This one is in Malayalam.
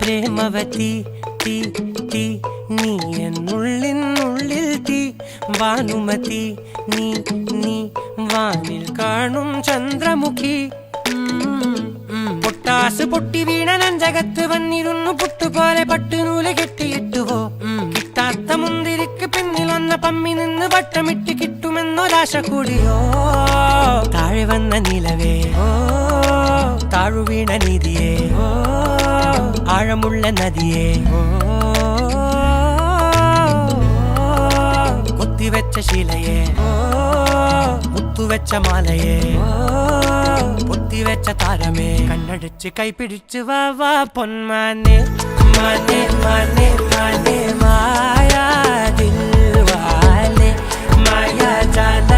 പ്രേമവതി തീ തീ നീ എന്നുള്ളിൽ തീ ഭാനുമതി നീ നീ വാനിൽ കാണും ചന്ദ്രമുഖി പൊട്ടാസ് പൊട്ടി വീണ നഞ്ചകത്ത് വന്നിരുന്നു പുട്ടുപോലെ പട്ടുനൂല് കെട്ടിയിട്ടുവോ കിട്ടാത്ത മുന്തിരിക്ക് പിന്നിൽ വന്ന പമ്മി നിന്ന് വട്ടമിട്ട് കിട്ടുമെന്നൊരാശ കൂടിയോ താഴെ വന്ന നിലവേ താഴു വീണ നിധിയേ ആഴമുള്ള നദിയേ കൊത്തിവെച്ച ശിലയേ മുത്തുവെച്ച മാലയേ പൊത്തിവെച്ച താരമേ കണ്ണടിച്ച് കൈപിടിച്ച് വാ വാ പൊന്മാനെ മാനെ മാനെ മാനെ മായാ ദിൽവാലെ മായാ ജാല